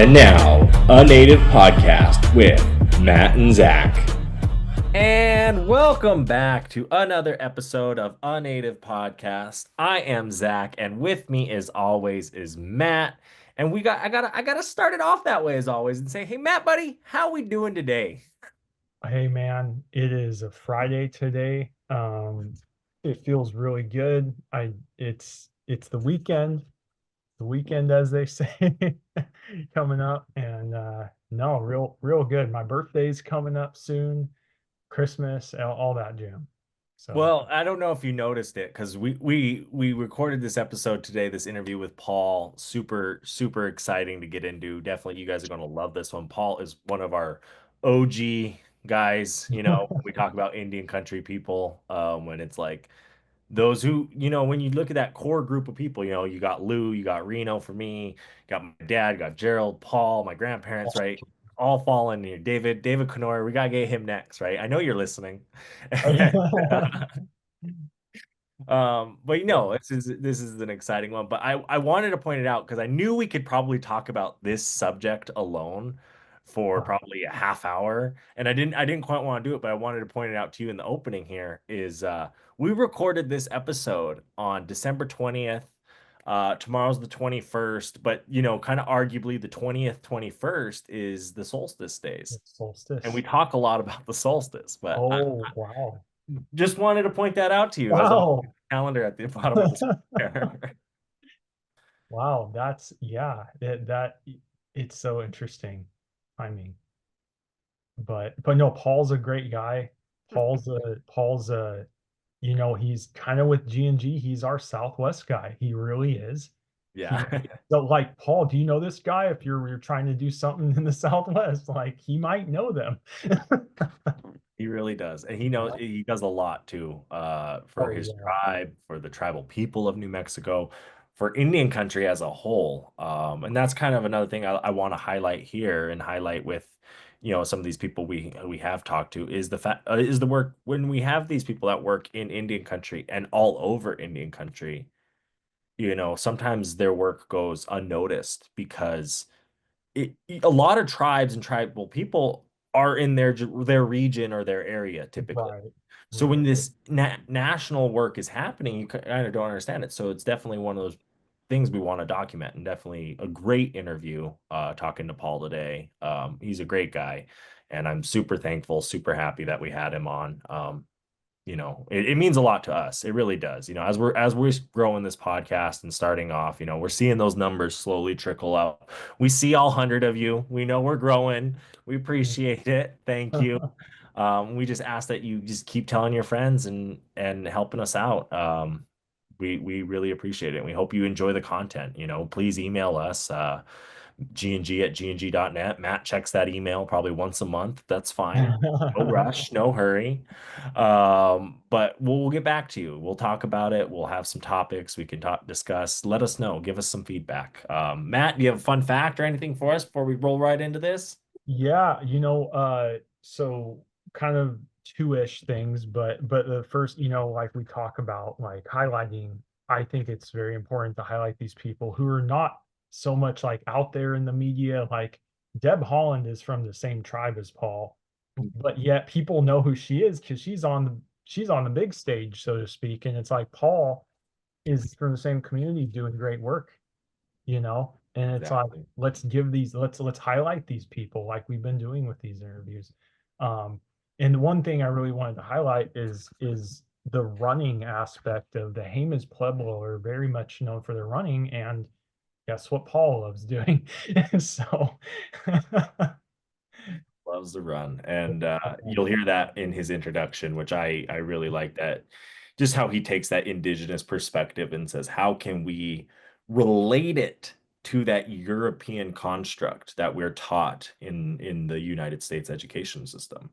And now, A Native Podcast with Matt and Zach. And welcome back to another episode of A Native Podcast. I am Zach, and with me, as always, is Matt. And I gotta start it off that way as always and say, hey, Matt, buddy, how we doing today? Hey man, it is a Friday today. It feels really good. It's the weekend as they say, coming up, and no, real good. My birthday's coming up soon, Christmas, all that jam. So Well, I don't know if you noticed it because we recorded this episode today, this interview with Paul. Super exciting to get into. Definitely, you guys are going to love this one. Paul is one of our OG guys. When we talk about Indian country people, when it's like those who, when you look at that core group of people, you got Lou, you got Reno for me, you got my dad, you got Gerald, Paul, my grandparents, right? All falling here. David Kenora, we gotta get him next, right? I know you're listening. But this is an exciting one. But I wanted to point it out because I knew we could probably talk about this subject alone for probably a half hour. And I didn't quite want to do it, but I wanted to point it out to you in the opening here is we recorded this episode on December 20th. Tomorrow's the 21st, but kind of arguably the 20th, 21st is the solstice days. solstice. And we talk a lot about the solstice, but Oh wow. just wanted to point that out to you as Wow. a calendar at the bottom of the screen. Wow, that's yeah, it's so interesting timing. But no, Paul's a great guy. Paul's he's kind of with G&G. He's our Southwest guy. He really is. Yeah, So like, Paul, do you know this guy? If you're trying to do something in the Southwest, like he might know them. he really does. And he does a lot too, for Oh his yeah. tribe, for the tribal people of New Mexico, for Indian country as a whole. And that's kind of another thing I want to highlight here and highlight with, some of these people we have talked to is the fact is the work when we have these people that work in Indian country and all over Indian country. Sometimes their work goes unnoticed because a lot of tribes and tribal people are in their region or their area typically. Right. So when Right. this national work is happening, you kind of don't understand it. So it's definitely one of those things we want to document, and definitely a great interview talking to Paul today. He's a great guy, and I'm super thankful, super happy that we had him on. It means a lot to us. It really does. As we're growing this podcast and starting off, we're seeing those numbers slowly trickle out. We see all 100 of you. We know we're growing. We appreciate it. Thank you. We just ask that you just keep telling your friends and helping us out. We really appreciate it. We hope you enjoy the content. Please email us. gng@gng.net. Matt checks that email probably once a month. That's fine. No rush, no hurry. But we'll get back to you. We'll talk about it. We'll have some topics we can discuss. Let us know. Give us some feedback. Matt, do you have a fun fact or anything for us before we roll right into this? Yeah, so kind of two-ish things, but the first, like we talk about like highlighting, I think it's very important to highlight these people who are not so much like out there in the media. Like Deb Holland is from the same tribe as Paul, but yet people know who she is because she's on the big stage, so to speak. And it's like Paul is from the same community doing great work, and it's like, Exactly. let's highlight these people like we've been doing with these interviews. And one thing I really wanted to highlight is the running aspect of the Jemez Pueblo are very much known for their running, and guess what Paul loves doing. So Loves the run. And you'll hear that in his introduction, which I really like that, just how he takes that indigenous perspective and says, how can we relate it to that European construct that we're taught in the United States education system?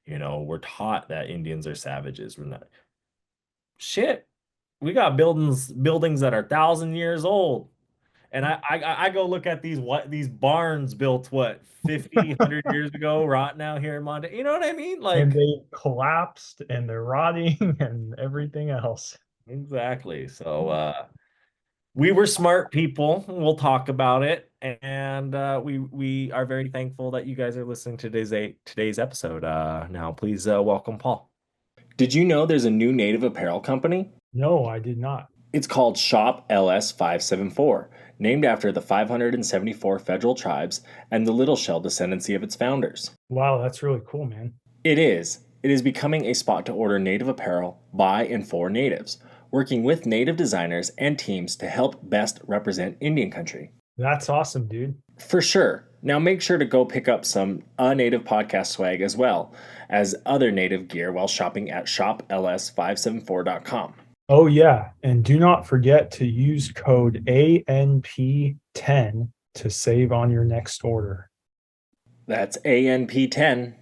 We're taught that Indians are savages. We're not shit. We got buildings that are 1,000 years old. And I go look at these barns built 50, 100 years ago, rotting out here in Montana. You know what I mean? and Like, they collapsed and they're rotting and everything else. exactly. So we were smart people. We'll talk about it. and we are very thankful that you guys are listening to today's episode. Now, please welcome Paul. Did you know there's a new native apparel company? No, I did not. It's called Shop LS 574, named after the 574 federal tribes and the Little Shell descendancy of its founders. Wow, that's really cool, man. It is. It is becoming a spot to order native apparel by and for natives, working with native designers and teams to help best represent Indian country. That's awesome, dude. For sure. Now make sure to go pick up some Native podcast swag as well as other native gear while shopping at shopls574.com. Oh, yeah. And do not forget to use code ANP10 to save on your next order. That's ANP10.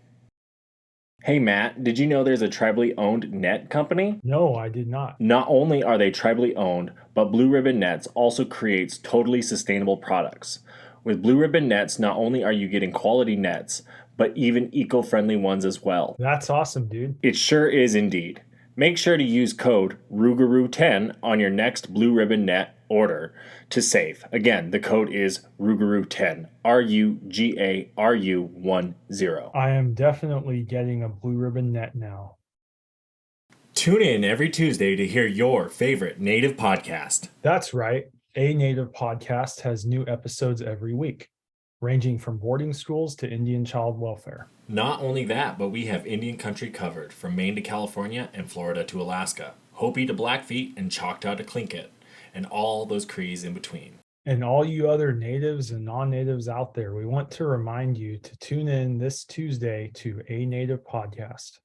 Hey Matt, did you know there's a tribally owned net company? No, I did not. Not only are they tribally owned, but Blue Ribbon Nets also creates totally sustainable products. With Blue Ribbon Nets, not only are you getting quality nets, but even eco-friendly ones as well. That's awesome, dude. It sure is indeed. Make sure to use code RUGAROO10 on your next Blue Ribbon Net order to save. Again, the code is RUGAROO10, RUGARU10. I am definitely getting a Blue Ribbon Net now. Tune in every Tuesday to hear your favorite native podcast. That's right. A Native Podcast has new episodes every week, ranging from boarding schools to Indian child welfare. Not only that, but we have Indian country covered from Maine to California and Florida to Alaska, Hopi to Blackfeet and Choctaw to Tlingit, and all those Crees in between. And all you other natives and non-natives out there, we want to remind you to tune in this Tuesday to A Native Podcast.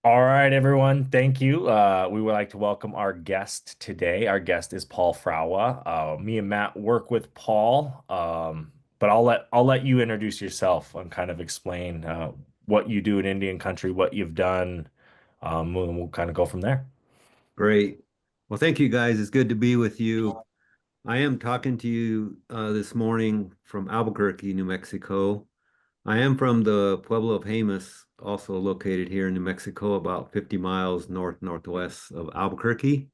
All right, everyone. Thank you. We would like to welcome our guest today. Our guest is Paul Fragua. Me and Matt work with Paul, but I'll let you introduce yourself and kind of explain what you do in Indian country, what you've done, and we'll kind of go from there. Great. Well, thank you guys. It's good to be with you. I am talking to you this morning from Albuquerque, New Mexico. I am from the Pueblo of Jemez, also located here in New Mexico, about 50 miles northwest of Albuquerque.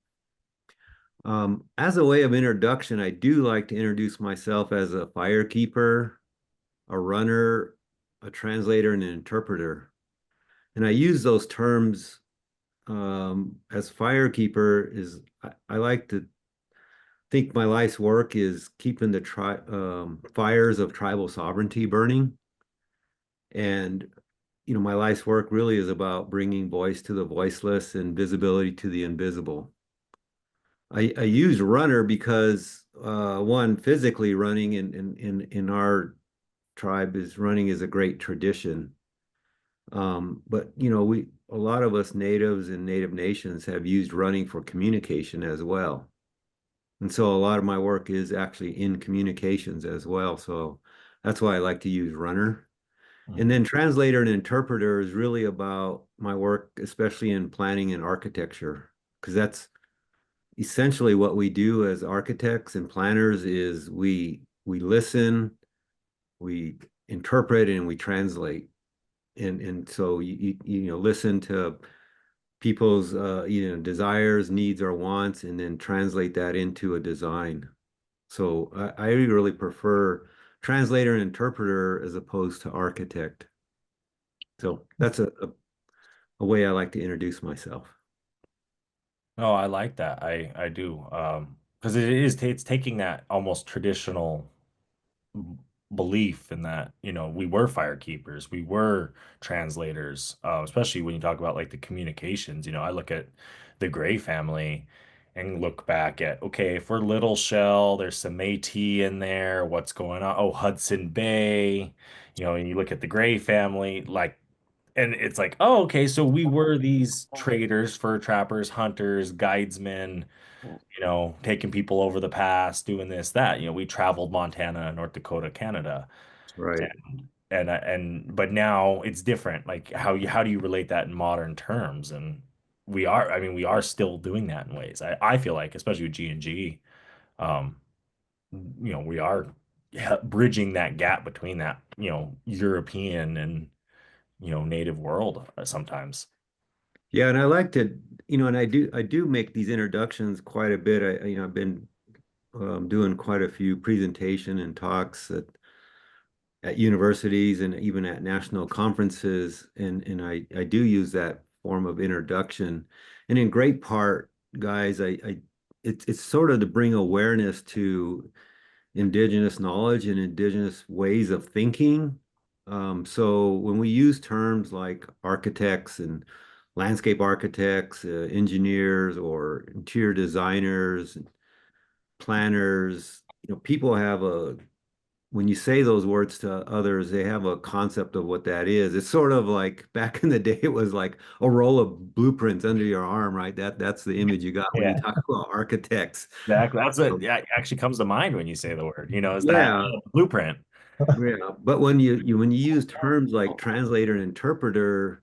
As a way of introduction, I do like to introduce myself as a firekeeper, a runner, a translator, and an interpreter. And I use those terms as firekeeper is I like to think my life's work is keeping the fires of tribal sovereignty burning. And, my life's work really is about bringing voice to the voiceless and visibility to the invisible. I use runner because one, physically running in our tribe running is a great tradition. But a lot of us natives and native nations have used running for communication as well. And so a lot of my work is actually in communications as well. So that's why I like to use runner. And then translator and interpreter is really about my work, especially in planning and architecture, because that's essentially what we do as architects and planners is we listen, we interpret, and we translate. And so you listen to people's desires, needs, or wants, and then translate that into a design. So I really prefer translator and interpreter as opposed to architect. So that's a way I like to introduce myself. Oh, I like that. I do. Because it's taking that almost traditional belief in that, we were firekeepers, we were translators, especially when you talk about like the communications. I look at the Gray family and look back at, okay, for Little Shell, there's some Métis in there. What's going on? Oh, Hudson Bay, and you look at the Gray family, like, and it's like, oh, okay, so we were these traders, fur trappers, hunters, guidesmen, taking people over the pass, doing this, that. We traveled Montana, North Dakota, Canada, Right. but now it's different. Like how do you relate that in modern terms? And we are still doing that in ways. I feel like, especially with G&G, we are bridging that gap between that, European and, native world sometimes. Yeah, and I like to, and I do make these introductions quite a bit. I've been doing quite a few presentation and talks at universities and even at national conferences, and I do use that form of introduction. And in great part, guys, it's sort of to bring awareness to indigenous knowledge and indigenous ways of thinking. So when we use terms like architects and landscape architects, engineers, or interior designers, planners, people have when you say those words to others, they have a concept of what that is. It's sort of like back in the day, it was like a roll of blueprints under your arm, right? That's the image you got when you Yeah, talk about architects. exactly. That's what So, actually comes to mind when you say the word, is that yeah, blueprint. yeah. But when you use terms like translator and interpreter,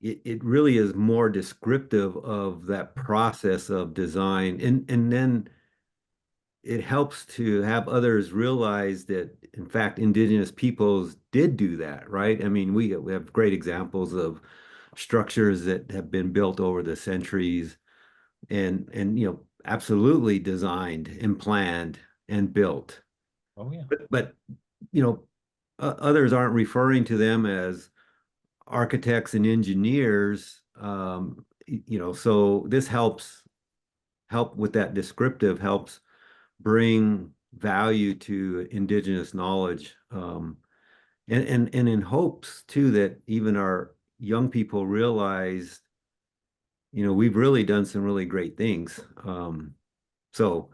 it really is more descriptive of that process of design. And then it helps to have others realize that, in fact, indigenous peoples did do that, right? I mean, we have great examples of structures that have been built over the centuries and absolutely designed and planned and built. Oh yeah. But you know, others aren't referring to them as architects and engineers. So this help with that descriptive helps bring value to indigenous knowledge, and in hopes too that even our young people realize, we've really done some really great things. So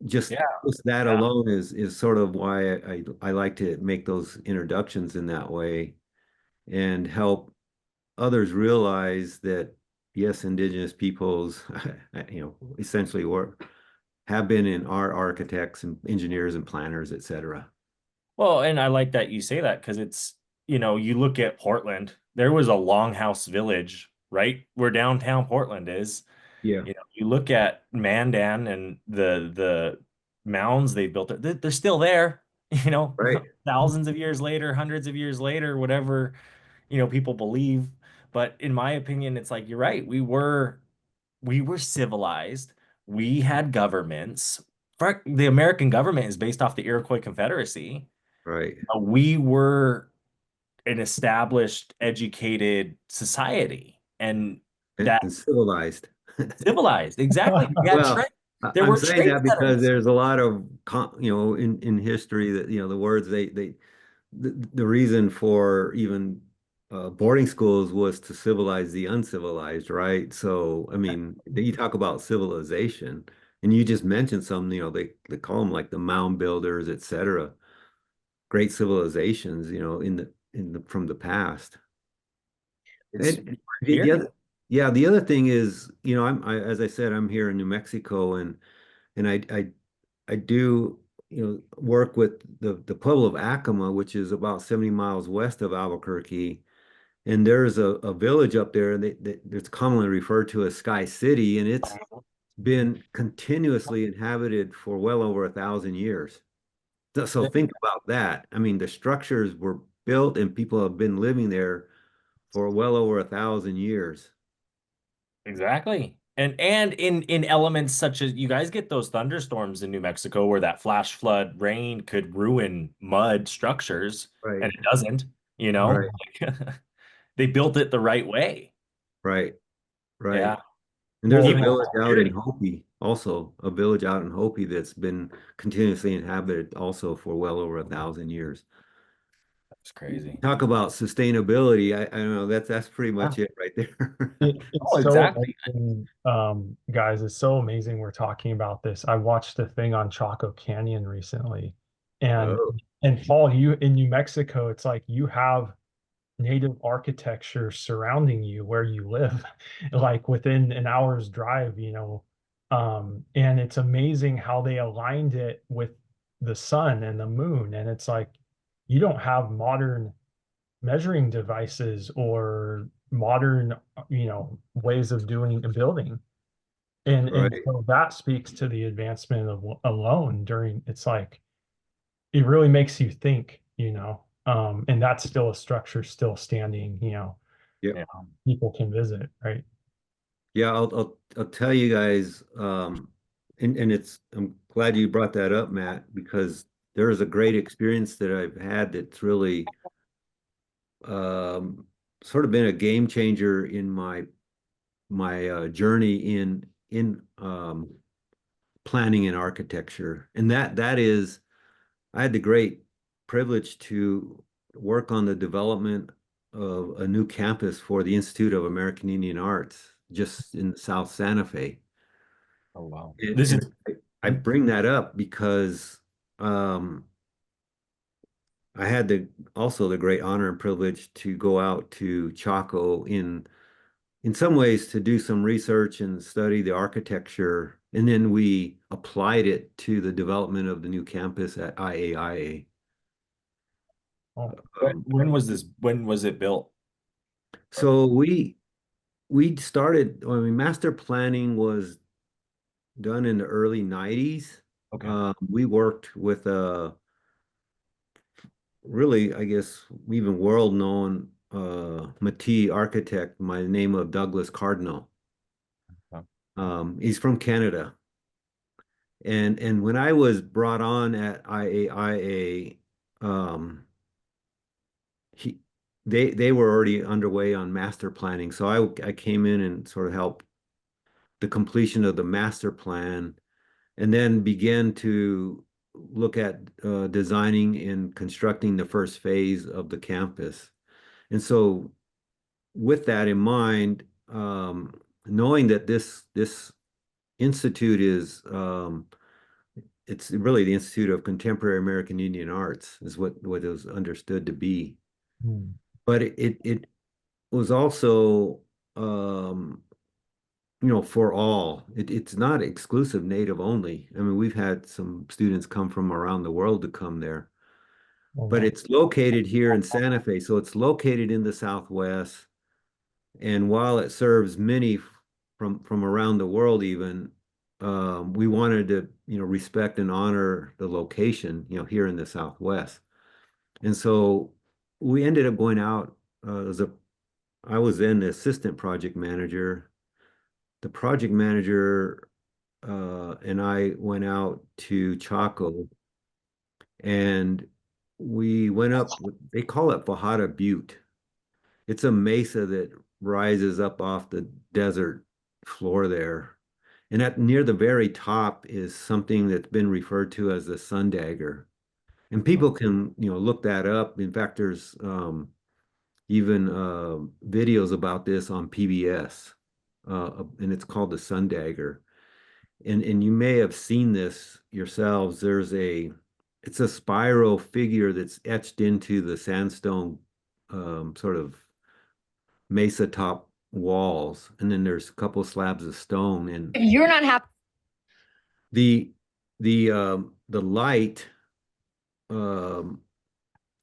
just, Yeah. just that Yeah. alone is sort of why I like to make those introductions in that way and help others realize that yes, indigenous peoples, essentially have been in our architects and engineers and planners, et cetera. Well, and I like that you say that because it's, you look at Portland, there was a longhouse village right where downtown Portland is. Yeah, You look at Mandan and the mounds they built, they're still there, right. thousands of years later, hundreds of years later, whatever, people believe. But in my opinion, it's like, you're right. We were civilized. We had governments. The American government is based off the Iroquois Confederacy. Right. We were an established, educated society, and And, that and civilized. civilized. Exactly. We had Well, there I'm were saying trade that because centers. there's a lot of, in history that, the words the reason for even boarding schools was to civilize the uncivilized, right? So, I mean, you talk about civilization, and you just mentioned some, they call them like the mound builders, et cetera. Great civilizations, from the past. It's And the here. other, yeah, the other thing is, as I said, I'm here in New Mexico, and I do, work with the Pueblo of Acoma, which is about 70 miles west of Albuquerque. And there's a village up there that's commonly referred to as Sky City, and it's been continuously inhabited for well over 1,000 years. So think about that. I mean, the structures were built and people have been living there for well over 1,000 years. Exactly. And in elements such as, you guys get those thunderstorms in New Mexico where that flash flood rain could ruin mud structures, Right, and it doesn't, you know? right, They built it the right way. right, right. Yeah. And there's a Well, Even village out in security. Hopi, also a village out in Hopi that's been continuously inhabited also for well over 1,000 years. That's crazy. Talk about sustainability. I don't know, that's pretty Yeah. much it right there. it's Oh, so exactly. amazing, guys. It's so amazing we're talking about this. I watched a thing on Chaco Canyon recently, and Oh, Paul, you in New Mexico, it's like you have native architecture surrounding you where you live, like within an hour's drive, and it's amazing how they aligned it with the sun and the moon, and it's like you don't have modern measuring devices or modern ways of doing and building, and right. so that speaks to the advancement of alone during, it's like it really makes you think, and that's still a structure still standing, Yeah. Yeah. people can visit, right? Yeah, I'll tell you guys, and I'm glad you brought that up, Matt, because there is a great experience that I've had that's really um, sort of been a game changer in my journey in planning and architecture. And that is, I had the great privilege to work on the development of a new campus for the Institute of American Indian Arts just in South Santa Fe. Oh wow. And I bring that up because um, I had also the great honor and privilege to go out to Chaco in some ways to do some research and study the architecture, and then we applied it to the development of the new campus at IAIA. Oh, When was this? When was it built? So we started, I mean, master planning was done in the early 90s. Okay. We worked with a really, I guess, even world-known Métis architect by the name of Douglas Cardinal. Okay. He's from Canada. And when I was brought on at IAIA, um, he they were already underway on master planning. So I came in and sort of helped the completion of the master plan, and then began to look at designing and constructing the first phase of the campus. And so, with that in mind, knowing that this institute is it's really the Institute of Contemporary American Indian Arts is what it was understood to be. hmm. But it was also um, for all. It's not exclusive Native only. I mean, we've had some students come from around the world to come there, Oh, but wow. it's located here in Santa Fe, so it's located in the Southwest. And while it serves many from around the world, even we wanted to respect and honor the location here in the Southwest. And so we ended up going out as a I was then the assistant project manager. The project manager and I went out to Chaco, and we went up, they call it Fajada Butte. It's a mesa that rises up off the desert floor there. And at near the very top is something that's been referred to as the Sun Dagger. And people can, look that up. In fact, there's even videos about this on PBS, and it's called the Sun Dagger. And you may have seen this yourselves. It's a spiral figure that's etched into the sandstone sort of mesa top walls, and then there's a couple slabs of stone. And If you're not happy, the the light um,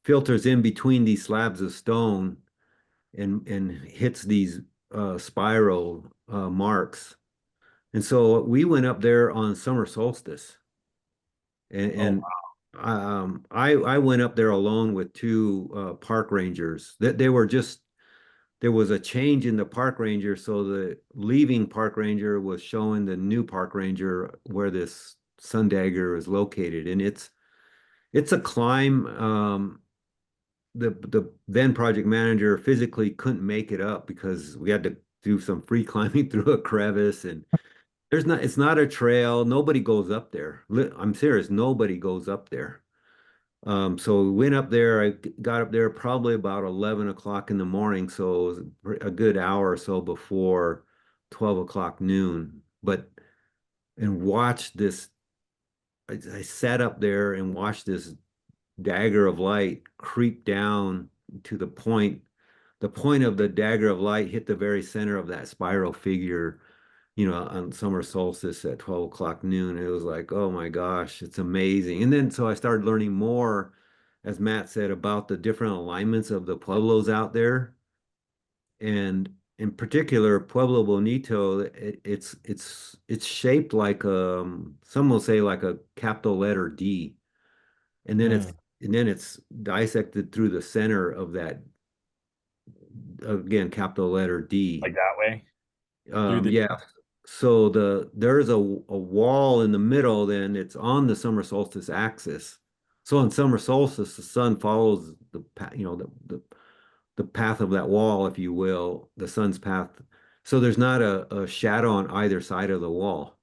filters in between these slabs of stone and hits these spiral marks. And so we went up there on summer solstice, and I went up there alone with two park rangers. That they were just There was a change in the park ranger, so the leaving park ranger was showing the new park ranger where this Sun Dagger is located, and it's a climb. The then project manager physically couldn't make it up because we had to do some free climbing through a crevice, and it's not a trail. Nobody goes up there. I'm serious, nobody goes up there. So we went up there. I got up there probably about 11 o'clock in the morning, so it was a good hour or so before 12 o'clock noon. And watched this. I sat up there and watched this dagger of light creep down to the point. The point of the dagger of light hit the very center of that spiral figure, on summer solstice at 12 o'clock noon. It was like, oh my gosh, it's amazing. And then so I started learning more, as Matt said, about the different alignments of the pueblos out there. And in particular, Pueblo Bonito, it's shaped like some will say like a capital letter D. And then it's dissected through the center of that, again, capital letter D. Like that way. Yeah. So there's a wall in the middle, then it's on the summer solstice axis. So on summer solstice, the sun follows the the path of that wall, if you will, the sun's path. So there's not a shadow on either side of the wall.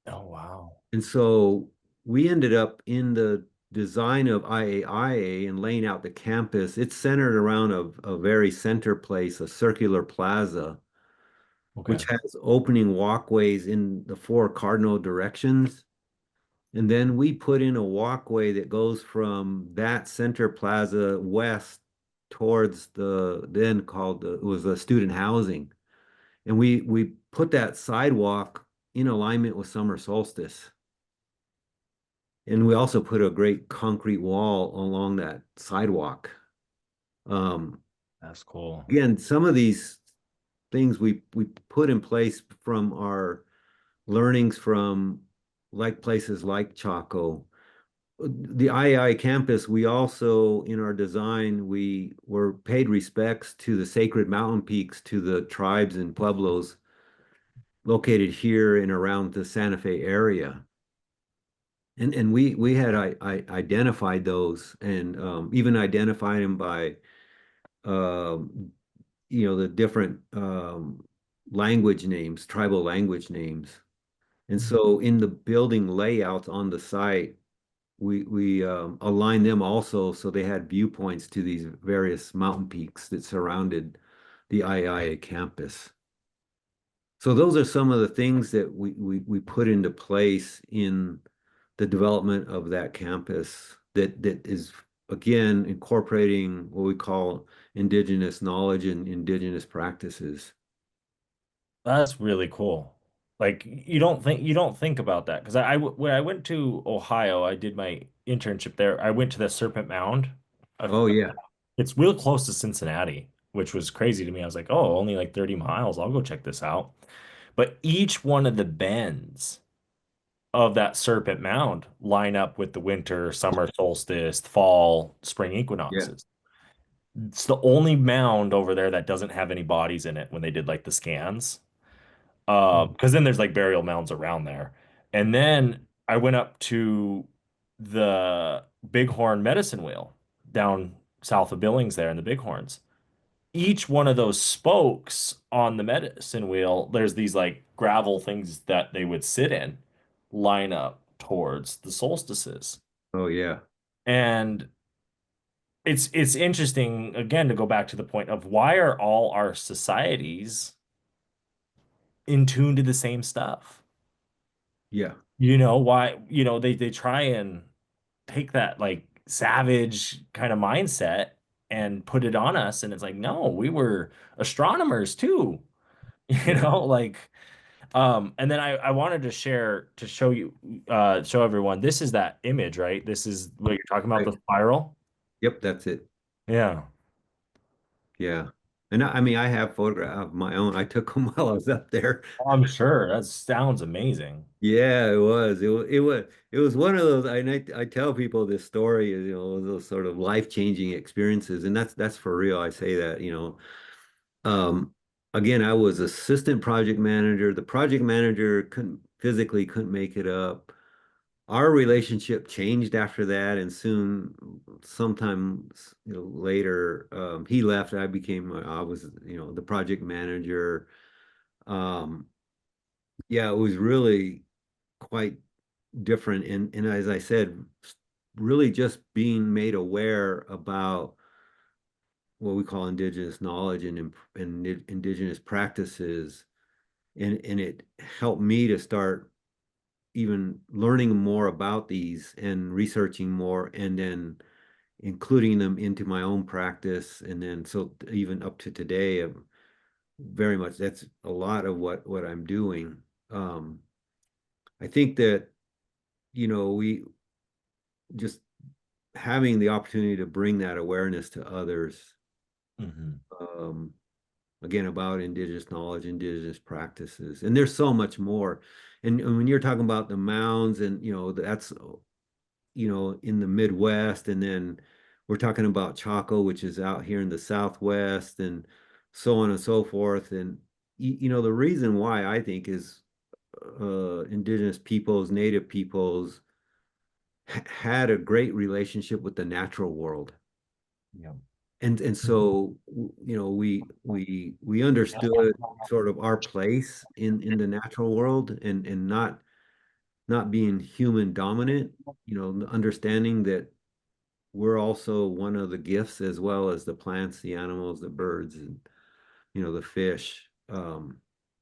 Oh, wow. And so we ended up in the design of IAIA and laying out the campus. It's centered around a very center place, a circular plaza, Okay. which has opening walkways in the four cardinal directions. And then we put in a walkway that goes from that center plaza west towards the then called it was the student housing. And we put that sidewalk in alignment with summer solstice. And we also put a great concrete wall along that sidewalk. Um, That's cool. Again, some of these things we put in place from our learnings from like places like Chaco. The II campus, we also, in our design, we were paid respects to the sacred mountain peaks, to the tribes and pueblos located here and around the Santa Fe area. And we had I identified those and even identified them by the different language names, tribal language names. And so in the building layouts on the site, we aligned them also so they had viewpoints to these various mountain peaks that surrounded the IIA campus. So those are some of the things that we put into place in the development of that campus that is again incorporating what we call indigenous knowledge and indigenous practices. That's really cool. Like you don't think about that because when I went to Ohio, I did my internship there. I went to the Serpent Mound. Uh, Oh yeah, It's real close to Cincinnati, which was crazy to me. I was like, oh, only like 30 miles. I'll go check this out. But each one of the bends of that Serpent Mound line up with the winter, summer solstice, fall, spring yeah, equinoxes. It's the only mound over there that doesn't have any bodies in it when they did like the scans. Because then there's like burial mounds around there. And then I went up to the Bighorn Medicine Wheel down south of Billings there in the Bighorns. Each one of those spokes on the medicine wheel, there's these like gravel things that they would sit in, line up towards the solstices. oh yeah, And it's interesting again to go back to the point of why are all our societies in tune to the same stuff? yeah, Why, they try and take that like savage kind of mindset and put it on us. And it's like, no, we were astronomers too, yeah, like, and then I wanted to share to show you, show everyone, this is that image, right? This is what you're talking about, the right. spiral. Yep, that's it. Yeah. Yeah. And I mean, I have photographs of my own. I took them while I was up there. I'm sure that sounds amazing. Yeah, it was. It was one of those. I tell people this story, those sort of life-changing experiences, and that's for real. I say that. Um, Again, I was assistant project manager. The project manager couldn't make it up. Our relationship changed after that, and soon, sometime later, he left. I was the project manager. Um, yeah, it was really quite different, and as I said, really just being made aware about what we call indigenous knowledge and indigenous practices, and it helped me to start even learning more about these and researching more and then including them into my own practice. And then so even up to today, very much that's a lot of what I'm doing. I think that, we just having the opportunity to bring that awareness to others, Hmm. um, again, about indigenous knowledge, indigenous practices. And there's so much more. And when you're talking about the mounds and, that's in the Midwest, and then we're talking about Chaco, which is out here in the Southwest, and so on and so forth. And the reason why I think is indigenous peoples, native peoples had a great relationship with the natural world. Yeah. And so you know we understood sort of our place in the natural world, and not being human dominant, you know, understanding that we're also one of the gifts, as well as the plants, the animals, the birds, and you know, the fish. And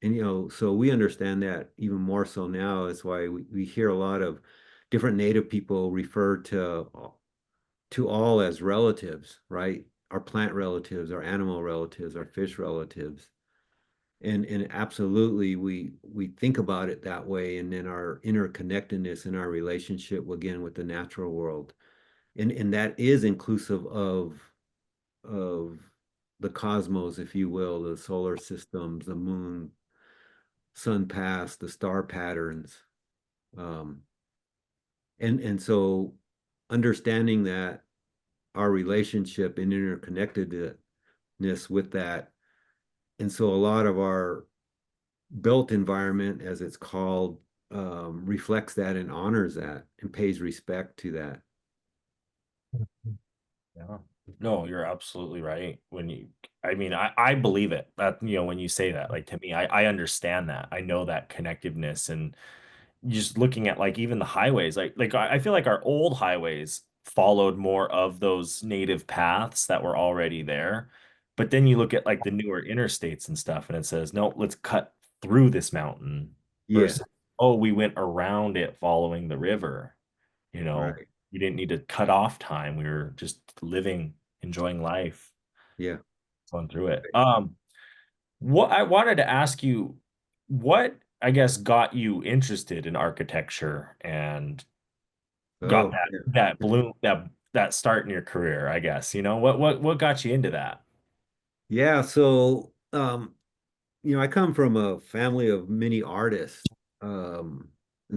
you know, so we understand that even more so now. That's why we hear a lot of different native people refer to all as relatives, right? Our plant relatives, our animal relatives, our fish relatives. And absolutely we think about it that way, and then our interconnectedness and our relationship again with the natural world. And that is inclusive of the cosmos, if you will, the solar systems, the moon, sun paths, the star patterns. Um, and so understanding that our relationship and interconnectedness with that. And so a lot of our built environment, as it's called, reflects that and honors that and pays respect to that. Yeah. No, you're absolutely right. I mean, I believe it that, when you say that, like to me, I understand that. I know that connectiveness, and just looking at like even the highways, like I feel like our old highways followed more of those native paths that were already there. But then you look at like the newer interstates and stuff, and it says, no, let's cut through this mountain Yeah, versus, oh, we went around it following the river. You know, right. we didn't need to cut off time. We were just living, enjoying life, Yeah. going through it. What I wanted to ask you, what I guess got you interested in architecture and got Oh, yeah. that bloom that start in your career, I guess. What got you into that? Yeah, so you know, I come from a family of many artists. And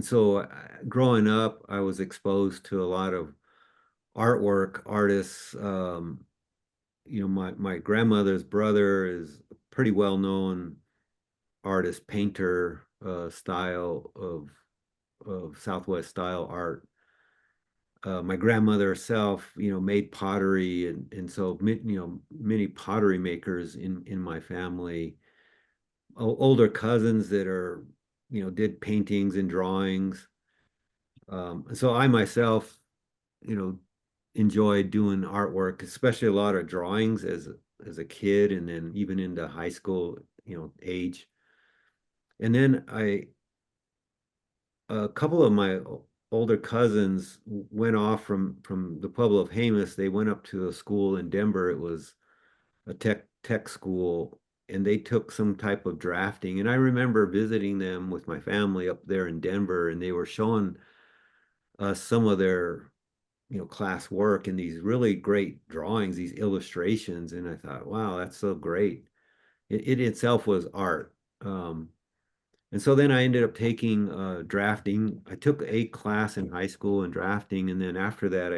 so growing up, I was exposed to a lot of artwork artists. You know, my grandmother's brother is a pretty well-known artist, painter, style of Southwest style art. My grandmother herself, you know, made pottery, and so you know, many pottery makers in my family. Older cousins that are, you know, did paintings and drawings. And so I myself, you know, enjoyed doing artwork, especially a lot of drawings as a kid, and then even into high school, you know, age. And then a couple of my older cousins went off from the Pueblo of Jemez. They went up to a school in Denver. It was a tech school, and they took some type of drafting. And I remember visiting them with my family up there in Denver, and they were showing us some of their, you know, class work and these really great drawings, these illustrations. And I thought, wow, that's so great. It itself was art. And so then I ended up taking drafting. I took a class in high school in drafting, and then after that,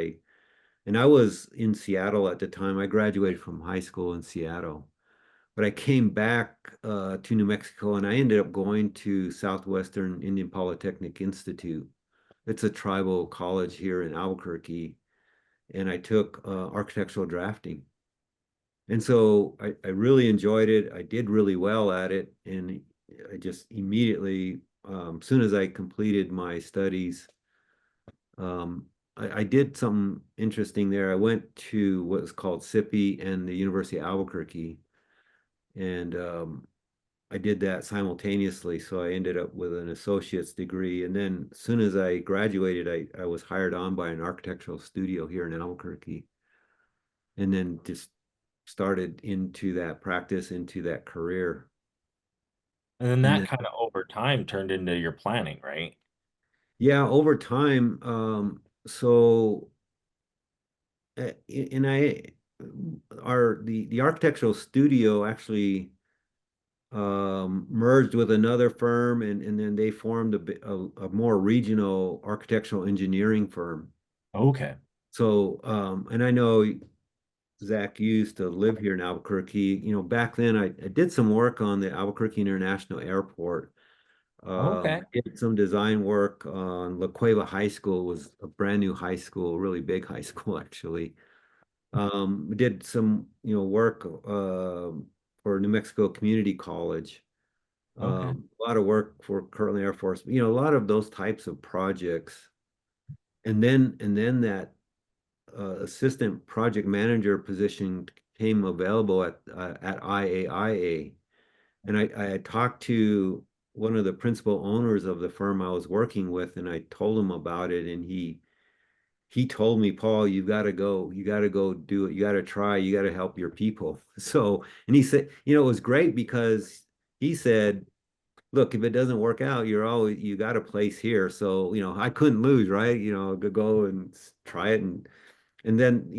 and I was in Seattle at the time. I graduated from high school in Seattle, but I came back to New Mexico, and I ended up going to Southwestern Indian Polytechnic Institute. It's a tribal college here in Albuquerque, and I took architectural drafting. And so I really enjoyed it. I did really well at it, and I just immediately, soon as I completed my studies, um, I did something interesting there. I went to what's called SIPI and the University of Albuquerque, and I did that simultaneously. So I ended up with an associate's degree. And then as soon as I graduated, I was hired on by an architectural studio here in Albuquerque, and then just started into that practice, into that career. And then And that then, kind of over time turned into your planning, right? yeah, over time, so and I our the architectural studio actually merged with another firm, and then they formed a more regional architectural engineering firm. Okay. So and I know Zach used to live here in Albuquerque. You know, back then I did some work on the Albuquerque International Airport. Okay. Did some design work on La Cueva High School, was a brand new high school, really big high school actually. We did some, work for New Mexico Community College. Okay. A lot of work for Kirtland Air Force, a lot of those types of projects. And then that assistant project manager position came available at IAIA. And I had talked to one of the principal owners of the firm I was working with, and I told him about it, and he told me, Paul, you got to go do it. You got to try, you got to help your people. So, and he said, it was great because he said, look, if it doesn't work out, you got a place here. So, I couldn't lose, right? Go and try it. And then,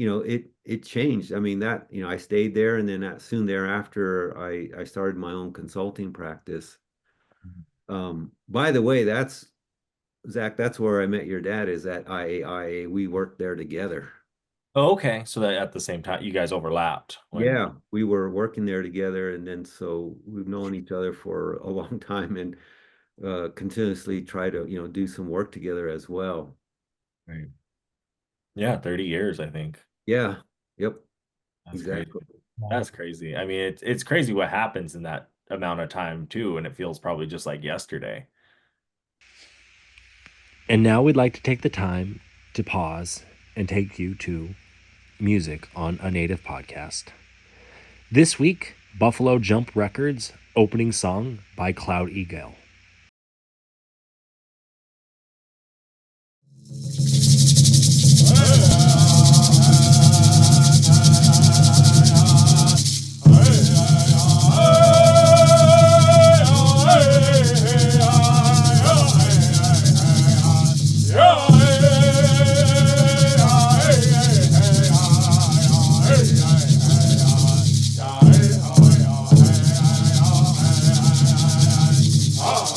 it changed. I mean, I stayed there, and then soon thereafter, I started my own consulting practice. By the way, Zach, that's where I met your dad, is at IAIA. We worked there together. Oh, okay. So that at the same time, you guys overlapped. Yeah, we were working there together, and then so we've known each other for a long time, and continuously try to, do some work together as well. Right. Yeah, 30 years, I think. Yeah, yep, That's exactly. crazy. That's crazy. I mean, it's crazy what happens in that amount of time too, and it feels probably just like yesterday. And now we'd like to take the time to pause and take you to music on a native podcast. This week, Buffalo Jump Records opening song by Cloud Eagle. Oh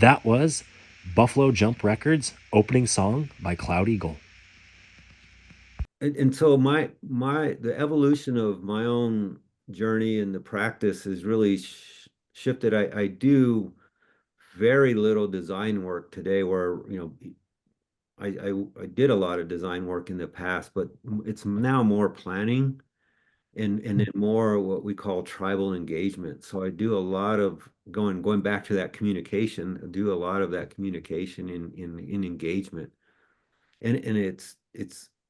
That was Buffalo Jump Records opening song by Cloud Eagle. And so the evolution of my own journey in the practice has really shifted. I do very little design work today, where I did a lot of design work in the past, but it's now more planning and then more what we call tribal engagement. So I do a lot of going back to that communication. I do a lot of that communication in engagement, and it's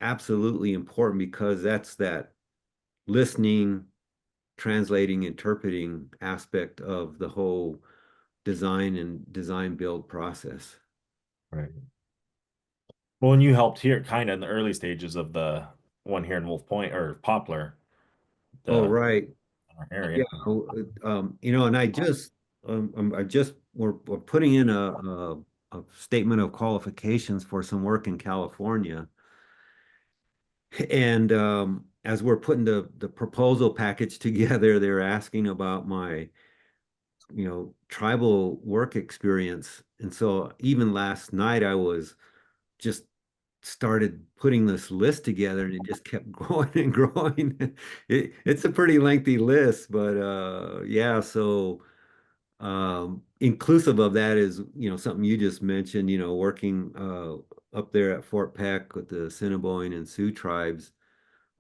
absolutely important because that's that listening, translating, interpreting aspect of the whole design and design build process. Right. Well, when you helped here kind of in the early stages of the one here in Wolf Point or Poplar, Oh, the right. area. Yeah. And we're putting in a statement of qualifications for some work in California. And as we're putting the proposal package together, they're asking about my, tribal work experience. And so even last night, I was just started putting this list together and it just kept growing and growing. It's a pretty lengthy list, but yeah, so inclusive of that is, something you just mentioned, working up there at Fort Peck with the Assiniboine and Sioux tribes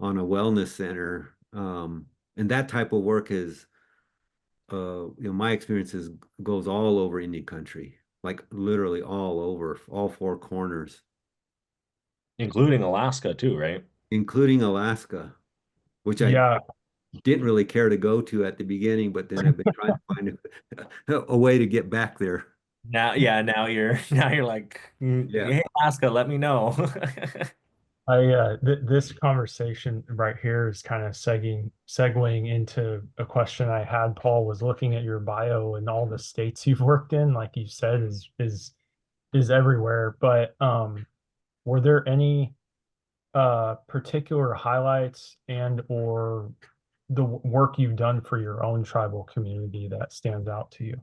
on a wellness center. And that type of work is, my experiences goes all over Indian country, like literally all over, all four corners, Including Alaska too, right? including Alaska, which I Yeah, didn't really care to go to at the beginning, but then I've been trying to find a way to get back there. Now, yeah, now you're like, Yeah. hey, Alaska, let me know. this conversation right here is kind of segueing into a question I had. Paul was looking at your bio and all the states you've worked in, like you said, is everywhere. But were there any particular highlights and or the work you've done for your own tribal community that stands out to you?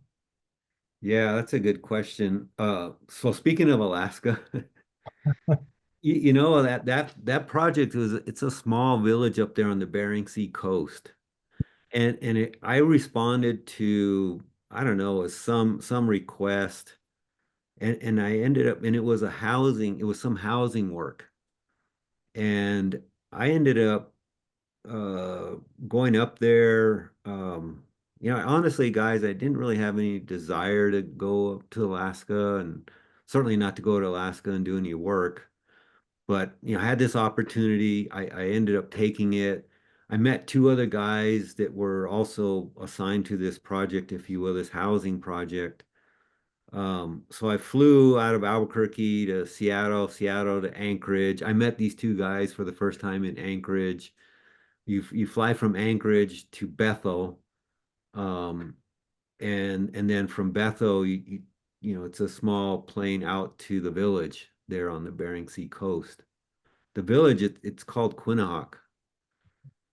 Yeah, that's a good question. So speaking of Alaska, you know that project it's a small village up there on the Bering Sea coast. And I responded to, I don't know, some request, and I ended up, and it was some housing work. And I ended up uh going up there. Honestly, guys, I didn't really have any desire to go up to Alaska, and certainly not to go to Alaska and do any work. But I had this opportunity. I ended up taking it. I met two other guys that were also assigned to this project, if you will, this housing project. So I flew out of Albuquerque to Seattle, Seattle to Anchorage. I met these two guys for the first time in Anchorage. You fly from Anchorage to Bethel, um, and then from Bethel, it's a small plane out to the village there on the Bering Sea coast. The village, it's called Quinnahock,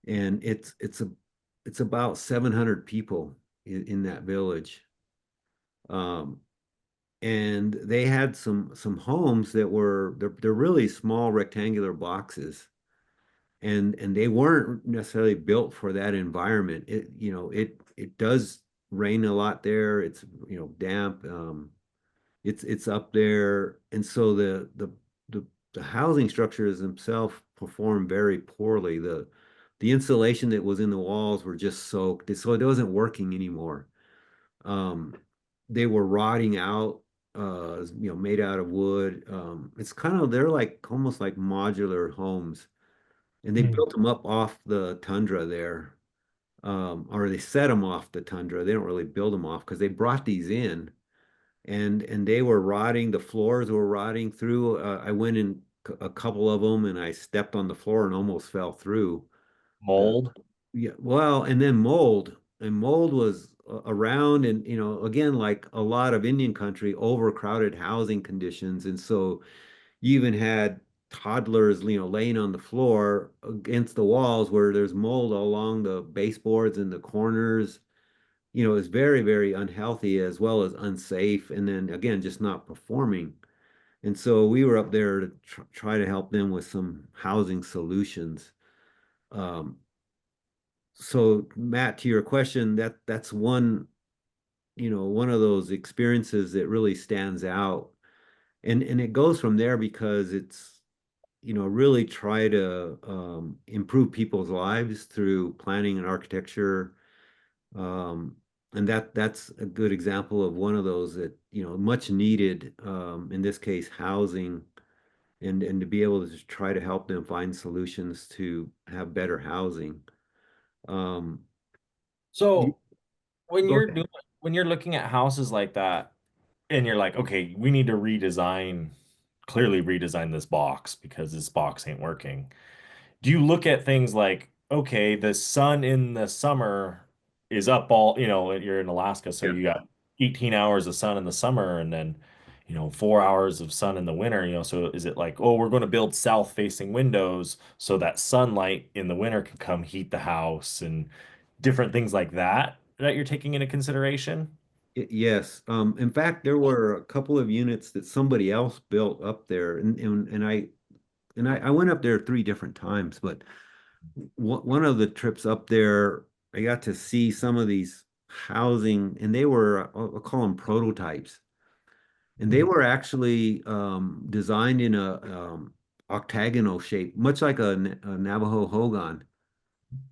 and it's about 700 people in that village. Um, and they had some homes that they're really small rectangular boxes, and they weren't necessarily built for that environment. It does rain a lot there. It's damp. It's up there, and so the housing structures themselves perform very poorly. The insulation that was in the walls were just soaked, so it wasn't working anymore. Um, they were rotting out, made out of wood. They're like almost like modular homes, and they Hmm. built them up off the tundra there, or they set them off the tundra. They don't really build them off because they brought these in, and they were rotting. The floors were rotting through. I went in a couple of them, and I stepped on the floor and almost fell through. The Mold. Yeah, well, and then mold, and mold was around, and again, like a lot of Indian country, overcrowded housing conditions, and so you even had toddlers, laying on the floor against the walls where there's mold all along the baseboards and the corners. is very, very unhealthy as well as unsafe. And then again, just not performing. And so we were up there to try to help them with some housing solutions. Um, so Matt, to your question, that's one of those experiences that really stands out. And it goes from there because it's, really try to improve people's lives through planning and architecture. Um, and that's a good example of one of those that, much needed, in this case, housing, and to be able to just try to help them find solutions to have better housing. Um, you- So when Go you're ahead. doing when you're looking at houses like that and you're like, okay, we need to clearly redesign this box because this box ain't working. Do you look at things like, okay, the sun in the summer is up you're in Alaska, so Yeah. you got 18 hours of sun in the summer and then, 4 hours of sun in the winter, so is it like, oh, we're going to build south-facing windows so that sunlight in the winter can come heat the house and different things like that you're taking into consideration? Yes. In fact, there were a couple of units that somebody else built up there, and I went up there 3 different times, but one of the trips up there, I got to see some of these housing, and they were, I'll call them prototypes, and they Mhm. were actually designed in a octagonal shape, much like a Navajo hogan,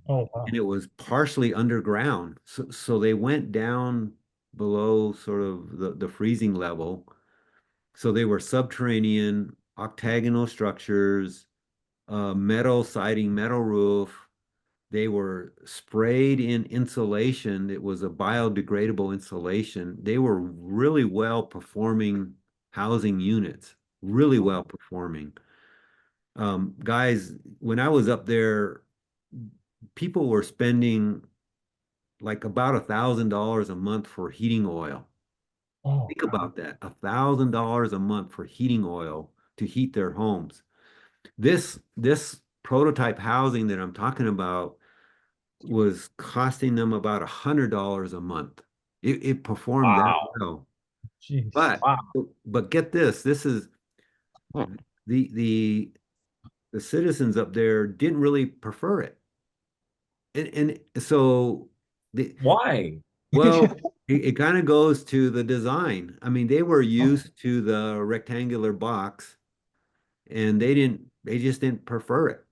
Oh, wow. and it was partially underground. So they went down below sort of the freezing level. So they were subterranean, octagonal structures, metal siding, metal roof. They were sprayed in insulation. It was a biodegradable insulation. They were really well performing housing units, really well performing. Guys, when I was up there, people were spending like about $1,000 a month for heating oil. Oh, Think about that, $1,000 a month for heating oil to heat their homes. This prototype housing that I'm talking about was costing them about $100 a month. It performed that Wow. well. jeez. But Wow. but get this, this is the the the citizens up there didn't really prefer it. And so the Why? well, it kind of goes to the design. I mean, they were used to the rectangular box and they just didn't prefer it.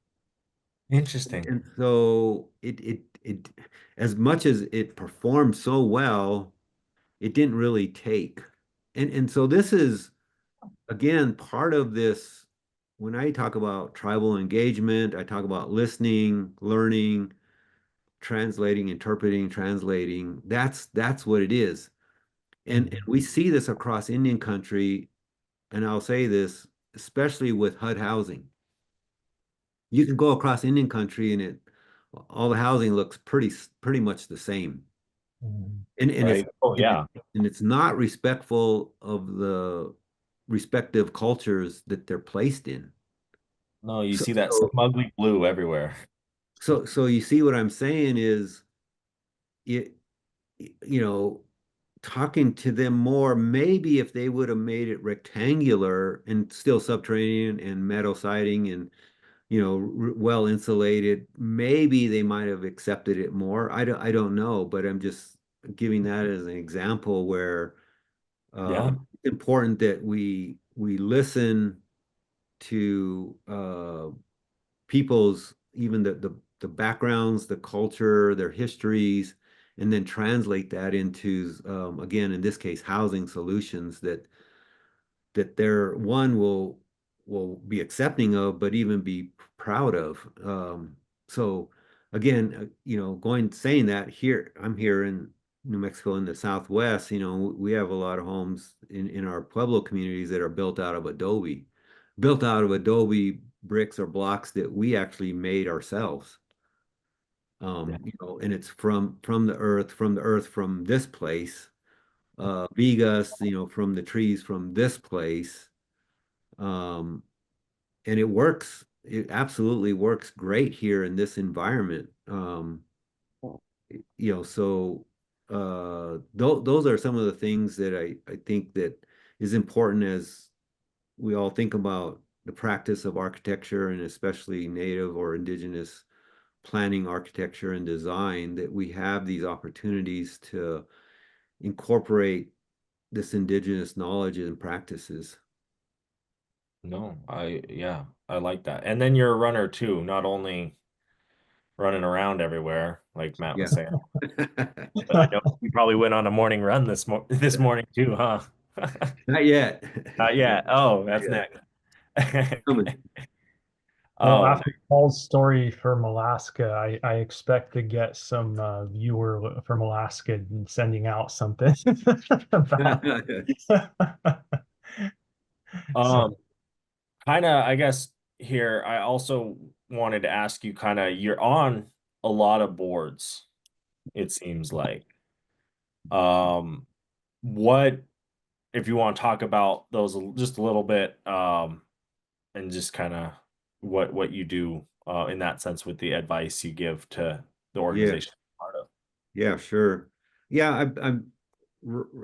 Interesting. And so it as much as it performed so well, it didn't really take. And so this is again part of this when I talk about tribal engagement, I talk about listening, learning, translating, interpreting, translating. That's what it is. And Mhm. we see this across Indian country, and I'll say this, especially with HUD housing. You can go across Indian country and all the housing looks pretty much the same. Mhm. And it's Right. Oh yeah. and it's not respectful of the respective cultures that they're placed in. No, you So see that so smugly blue everywhere. so you see what I'm saying is it you know talking to them more, maybe if they would have made it rectangular and still subterranean and metal siding and well insulated, maybe they might have accepted it more. I don't know, but I'm just giving that as an example where Yeah. it's important that we listen to people's even the backgrounds, the culture, their histories, and then translate that into again in this case housing solutions that their one will be accepting of, but even be proud of. So again, going saying that here, I'm here in New Mexico in the Southwest. We have a lot of homes in our Pueblo communities that are built out of Adobe bricks or blocks that we actually made ourselves. Yeah. And it's from the earth, from this place, Vigas, from the trees from this place. Um, and it works. It absolutely works great here in this environment. So those are some of the things that I think that is important as we all think about the practice of architecture, and especially native or indigenous planning, architecture, and design, that we have these opportunities to incorporate this indigenous knowledge and practices. No, yeah, I like that. And then you're a runner too, not only running around everywhere, like Matt Yeah. was saying, but I know you probably went on a morning run this morning too, huh? Not yet. Not yet. Oh, that's Yeah. next. Coming. Well, Oh, after Paul's story from Alaska, I expect to get some viewer from Alaska and sending out something about. So um, kind of, I guess here, I also wanted to ask you kind of, you're on a lot of boards, it seems like. Um, what, if you want to talk about those just a little bit, and just kind of what you do in that sense with the advice you give to the Yeah, organization you're part of. yeah, sure. Yeah, I'm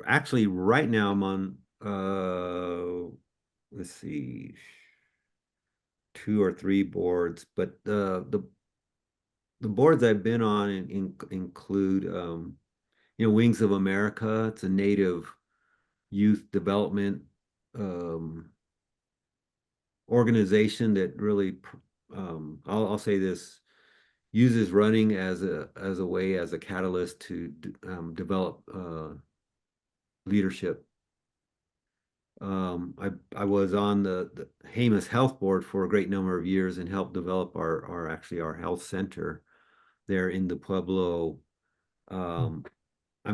actually right now I'm on let's see, 2 or 3 boards, but the boards I've been on include Wings of America. It's a Native youth development um, organization that really, I'll say this, uses running as a way, as a catalyst to develop leadership. I was on the Hamas Health Board for a great number of years and helped develop our health center there in the Pueblo. I'm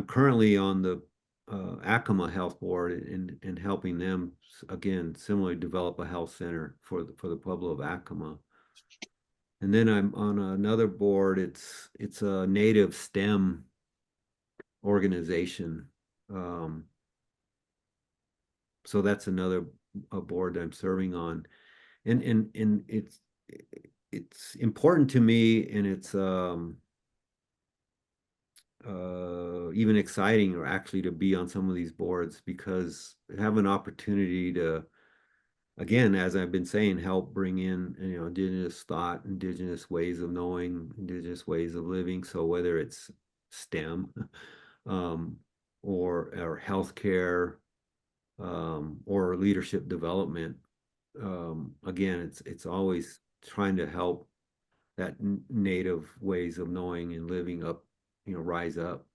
currently on the Acoma Health Board and helping them again similarly develop a health center for the Pueblo of Acoma. And then I'm on another board. It's a native STEM organization. So that's another board that I'm serving on, and it's important to me, and it's even exciting, or actually, to be on some of these boards, because I have an opportunity to, again, as I've been saying, help bring in indigenous thought, indigenous ways of knowing, indigenous ways of living. So whether it's STEM, or healthcare, or leadership development, again, it's always trying to help that native ways of knowing and living up, rise up.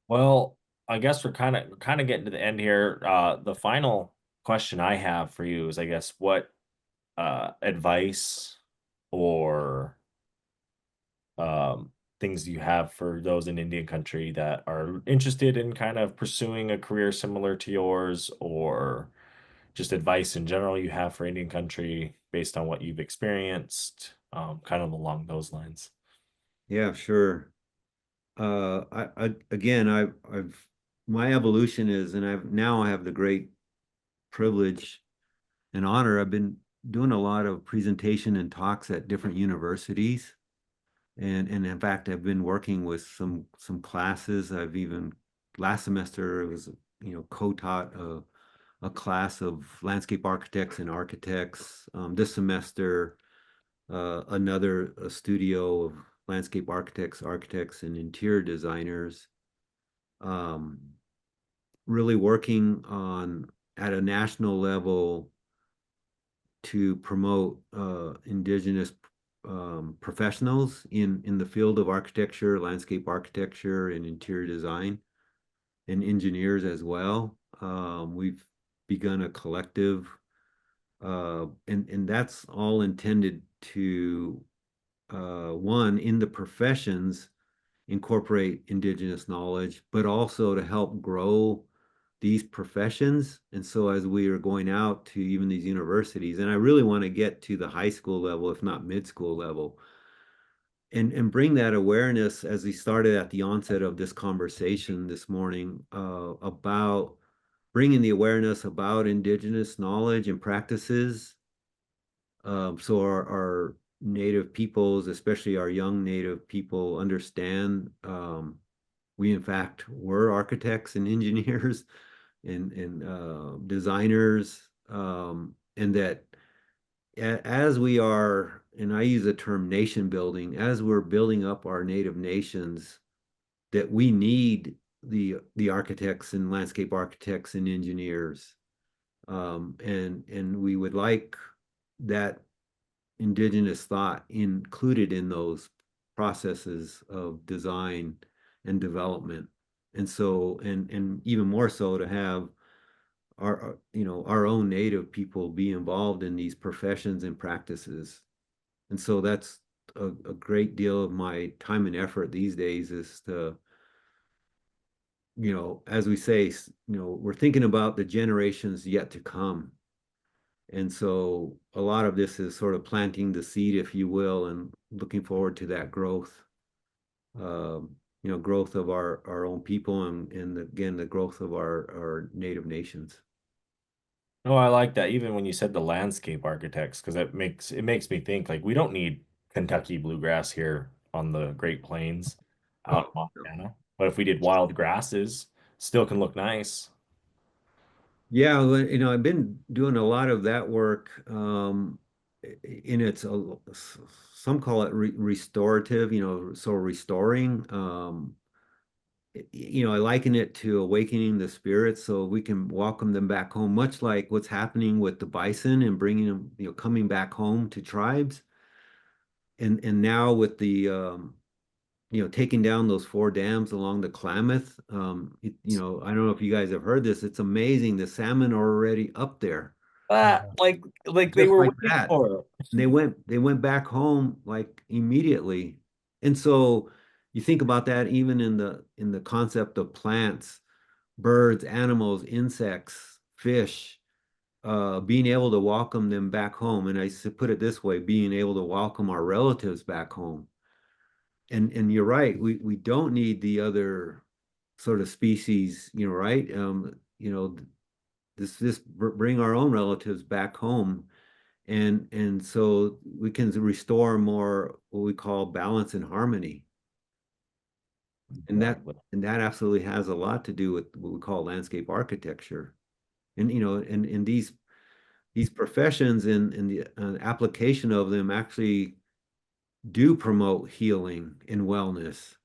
Well, I guess we're kind of getting to the end here. The final question I have for you is, I guess, what advice or things you have for those in Indian country that are interested in kind of pursuing a career similar to yours, or just advice in general you have for Indian country based on what you've experienced, kind of along those lines. Yeah, sure. Again, I've my evolution is, and I have the great privilege and honor. I've been doing a lot of presentation and talks at different universities, and in fact, I've been working with some classes. I've even last semester it was co-taught a class of landscape architects and architects. This semester, another studio of landscape architects, and interior designers, um, really working on at a national level to promote indigenous professionals in the field of architecture, landscape architecture, and interior design, and engineers as well. We've begun a collective, and that's all intended to, one, in the professions, incorporate indigenous knowledge, but also to help grow these professions. And so as we are going out to even these universities, and I really want to get to the high school level, if not mid-school level, and bring that awareness, as we started at the onset of this conversation this morning, about bringing the awareness about indigenous knowledge and practices. So our Native peoples, especially our young Native people, understand. We, in fact, were architects and engineers and designers, and that as we are, and I use the term nation building, as we're building up our Native nations, that we need the architects and landscape architects and engineers, and we would like that indigenous thought included in those processes of design and development. And so, and even more so to have our, our own Native people be involved in these professions and practices. And so that's a great deal of my time and effort these days, is to, as we say, we're thinking about the generations yet to come. And so a lot of this is sort of planting the seed, if you will, and looking forward to that growth, growth of our own people, and again, the growth of our Native nations. No, I like that. Even when you said the landscape architects, because it makes me think like we don't need Kentucky bluegrass here on the Great Plains out in Oh, no. Montana. But if we did wild grasses, still can look nice. Yeah, well, I've been doing a lot of that work. In its some call it restorative, so restoring. I liken it to awakening the spirits so we can welcome them back home, much like what's happening with the bison and bringing them, coming back home to tribes. And now with the taking down those 4 dams along the Klamath. I don't know if you guys have heard this. It's amazing. The salmon are already up there, Ah, like they just were like waiting that. for it. And they went back home like immediately. And so you think about that even in the concept of plants, birds, animals, insects, fish, being able to welcome them back home. And put it this way, being able to welcome our relatives back home. And you're right, we don't need the other sort of species, right? This bring our own relatives back home, and so we can restore more what we call balance and harmony. And that Exactly. and that absolutely has a lot to do with what we call landscape architecture. And and these professions and the application of them actually do promote healing and wellness.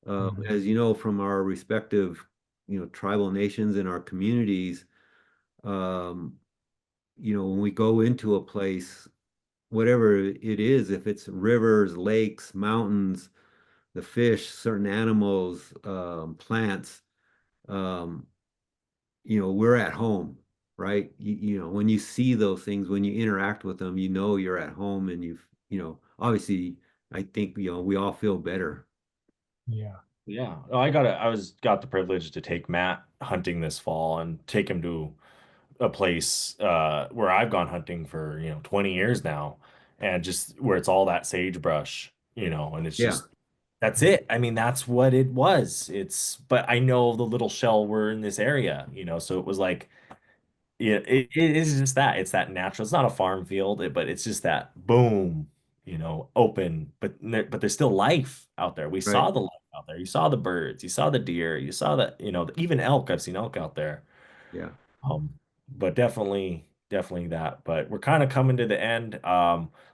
As you know, from our respective, tribal nations and our communities, um, when we go into a place, whatever it is, if it's rivers, lakes, mountains, the fish, certain animals, plants, um, we're at home, right? When you see those things, when you interact with them, you're at home, and obviously, I think, we all feel better. Yeah. Yeah. Oh, got the privilege to take Matt hunting this fall and take him to a place where I've gone hunting for, 20 years now, and just where it's all that sagebrush, and it's Yeah, just that's it. I mean, that's what it was. But I know the little shell were in this area, so it was like, yeah, it is just that. It's that natural. It's not a farm field, but it's just that boom, open. But there's still life out there. We right. saw the life out there. You saw the birds. You saw the deer. You saw the, even elk. I've seen elk out there. Yeah. But definitely that. But we're kind of coming to the end.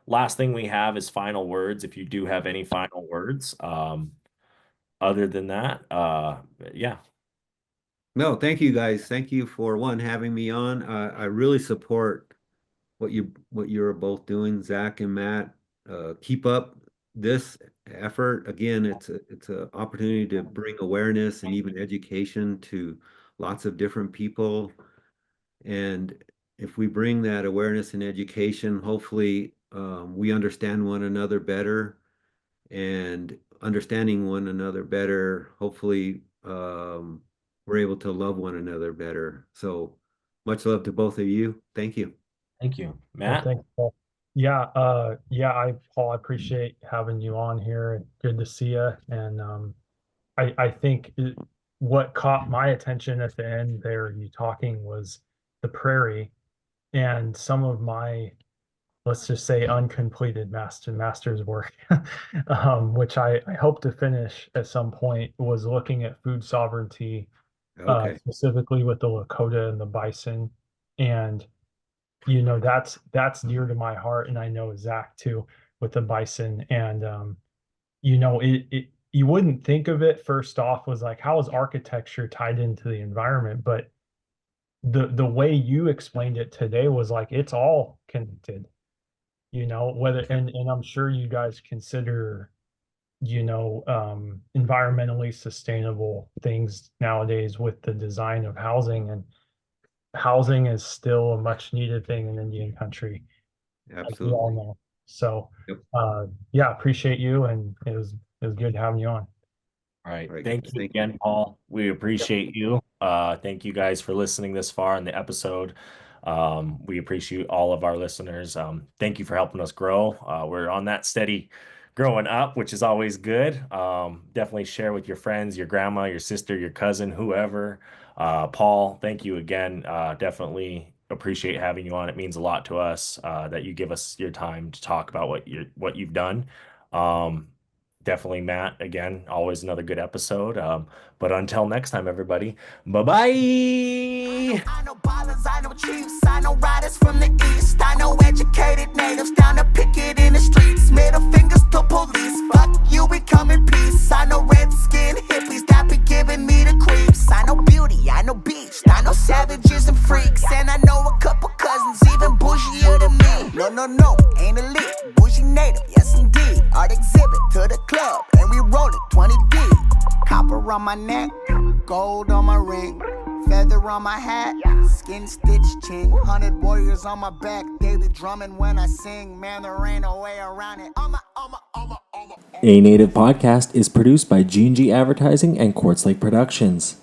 Last thing we have is final words. If you do have any final words, other than that, yeah. No, thank you guys. Thank you for having me on. I really support what you're both doing, Zach and Matt. Keep up this effort. Again, it's a opportunity to bring awareness and even education to lots of different people. And if we bring that awareness and education, hopefully, we understand one another better, and understanding one another better, hopefully, we're able to love one another better. So much love to both of you. Thank you. Thank you, Well, Matt. thanks, Paul. Yeah, Paul, I appreciate having you on here. Good to see you. And I think what caught my attention at the end there, you talking, was the prairie and some of my let's just say uncompleted master's work, which I hope to finish at some point, was looking at food sovereignty, Okay. specifically with the Lakota and the bison. And, that's dear to my heart. And I know Zach too, with the bison. And, you wouldn't think of it first off was like, how is architecture tied into the environment? But the way you explained it today was like, it's all connected, whether, and I'm sure you guys consider, environmentally sustainable things nowadays with the design of housing, and housing is still a much needed thing in Indian country, like we all Absolutely. know. So, Yep. yeah, appreciate you, and it was good having you on. All right. All right, Thank guys. you Thank again, Paul. We appreciate you. Thank you guys for listening this far in the episode. We appreciate all of our listeners. Thank you for helping us grow. We're on that steady growing up, which is always good. Definitely share with your friends, your grandma, your sister, your cousin, whoever. Paul, thank you again. Definitely appreciate having you on. It means a lot to us that you give us your time to talk about what you've done. Definitely, Matt, again, always another good episode. But until next time, everybody, bye-bye. I know ballers, I know chiefs, I know riders from the east. I know educated natives down to picket in the streets. Middle fingers to police, fuck you, we come in peace. I know red-skinned hippies that be giving me the creeps. I know beauty, I know beast, I know savages and freaks. And I know a couple cousins even bougier than me. No, ain't elite, bougie native, yes indeed. Art exhibit to the club, and we roll it 20 deep. Copper on my neck, gold on my ring, feather on my hat, skin stitched chin, 100 warriors on my back. They be drumming when I sing, man, there ain't no way around it. A Native Podcast is produced by G&G Advertising and Quartz Lake Productions.